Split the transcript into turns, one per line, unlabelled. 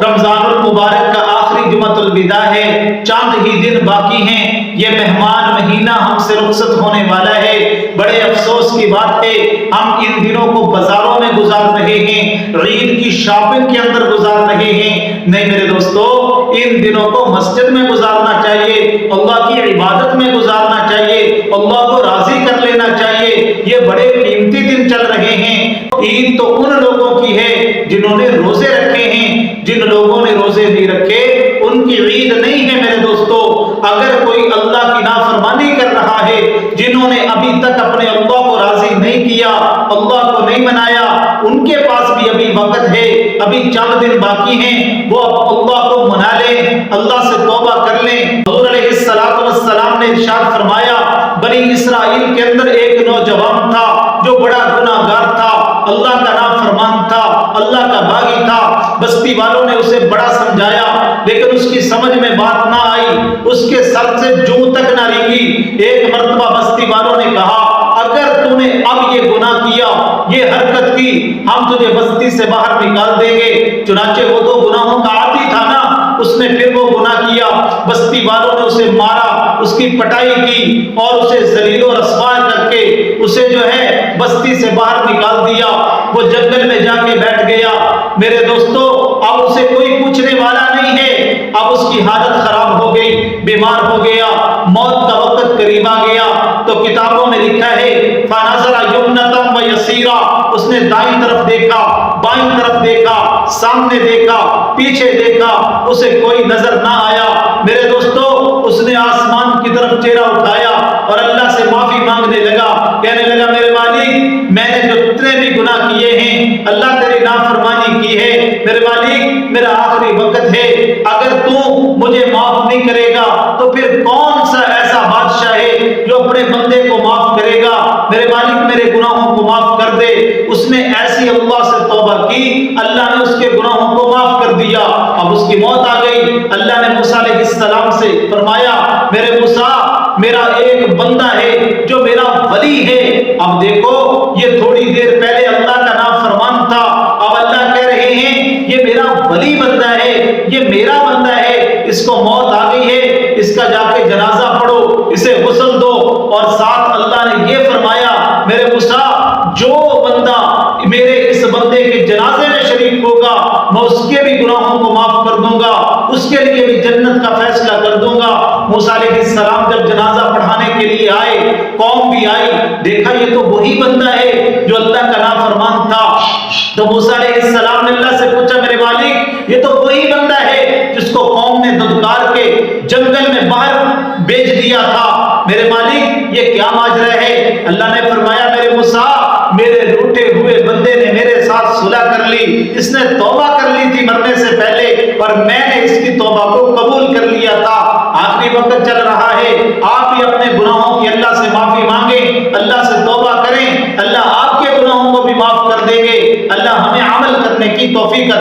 رمضان المبارک کا آخری جمعۃ الوداع ہے، چاند ہی دن باقی ہیں، یہ مہمان مہینہ ہم سے رخصت ہونے والا ہے۔ بڑے افسوس کی بات ہے، ہم ان دنوں کو بازاروں میں گزار رہے ہیں، عید کی شاپنگ کے اندر گزار رہے ہیں۔ نہیں میرے دوستو، ان دنوں کو مسجد میں گزارنا چاہیے، اللہ کی عبادت میں گزارنا چاہیے، اللہ کو راضی کر لینا چاہیے۔ یہ بڑے قیمتی دن چل رہے ہیں۔ عید تو ان لوگوں کی ہے جنہوں نے روزے رکھے ہیں، جن لوگوں نے روزے نہیں رکھے ان کی عید نہیں ہے میرے دوستو۔ اگر کوئی اللہ کی نافرمانی کر رہا ہے، جنہوں نے ابھی تک اپنے اللہ کو راضی نہیں کیا، اللہ کو نہیں منایا، ان کے پاس بھی ابھی وقت ہے، ابھی چند دن باقی ہیں، وہ اللہ کو منا لیں، اللہ سے توبہ کر لیں۔ حضور علیہ السلام نے ارشاد فرمایا، بنی اسرائیل کے اندر ایک نوجوان تھا جو بڑا گناہگار تھا، اللہ کا نافرمان تھا، اللہ کا باغی تھا۔ بستی والوں نے اسے بڑا سمجھایا لیکن اس کی سمجھ میں بات نہ آئی، اس کے سر سے جوں تک نہ رنگی۔ ایک مرتبہ بستی والوں نے کہا، اگر تو نے اب یہ گناہ کیا، یہ حرکت کی، ہم تجھے بستی سے باہر نکال دیں گے۔ چنانچہ وہ تو گناہوں کا عادی تھا نا، اس نے پھر وہ گناہ کیا، بستی والوں نے اسے مارا، اس کی پٹائی کی اور اسے ذلیل و رسوا کر کے اسے جو ہے بستی سے باہر نکال دیا۔ وہ جنگل میں جا کے بیٹھ گیا۔ میرے دوستو، اب اسے کوئی پوچھنے والا نہیں ہے، اب اس کی حالت خراب ہو گئی، بیمار ہو گیا، موت کا وقت قریب آ گیا۔ تو کتابوں میں لکھا ہے، فَنَظَرَ يُمْنَةً وَيَسِيرًا، اس نے دائیں طرف دیکھا، بائیں طرف دیکھا، سامنے دیکھا، پیچھے دیکھا، اسے کوئی نظر نہ آیا۔ میرے دوستو، اس نے آسمان کی طرف چہرہ اٹھایا اور اللہ سے معافی مانگنے لگا، کہنے لگا، میرے مالک، میں نے جو اتنے بھی گناہ کیے ہیں، اللہ تیری نافرمانی کی ہے، میرے مالک میرا آخری وقت ہے، اگر تو مجھے معاف نہیں کرے گا تو پھر کون سا ایسا بادشاہ ہے جو اپنے بندے کو معاف کرے گا؟ میرے مالک میرے گناہوں کو معاف کر دے۔ اس نے ایسی اللہ سے توبہ کی، اللہ نے اس کے گناہوں کو معاف کر دیا۔ اب اس کی موت آ گئی۔ اللہ نے موسیٰ علیہ السلام سے فرمایا، میرے موسیٰ، میرا ایک بندہ ہے جو میرا ولی ہے۔ اب دیکھو، یہ تھوڑی دیر پہلے اللہ کا نافرمان تھا، اب اللہ کہہ رہے ہیں یہ میرا ولی بندہ ہے، یہ میرا بندہ ہے، اس کو موت آ گئی ہے، اس کا جا کے جنازہ پڑھو، اسے غسل دو۔ اور ساتھ اللہ نے یہ فرمایا، میرے موسیٰ، جو بندہ میرے اس بندے کے جنازے میں شریک ہوگا، میں اس کے بھی گناہوں کو معاف کر دوں گا، اس کے لیے بھی جنت کا فیصلہ کر دوں گا۔ موسیٰ علیہ السلام جب جنازہ پڑھانے کے لیے آئے، قوم بھی آئی، دیکھا یہ تو وہی بندہ ہے جو اللہ کا نافرمان تھا۔ تو موسیٰ علیہ السلام نے اللہ سے پوچھا، میرے مالک، یہ تو وہی بندہ ہے جس کو قوم نے دھتکار کے جنگل میں باہر بیچ دیا تھا، میرے مالک یہ کیا ماجرا ہے؟ اللہ نے فرمایا، میرے موسیٰ، میرے روٹے ہوئے بندے نے میرے ساتھ صلح کر لی، اس نے توبہ کر لی تھی مرنے سے پہلے، اور میں نے اس کی توبہ کو قبول کر لیا تھا۔ آخری وقت چل رہا ہے، آپ بھی اپنے گناہوں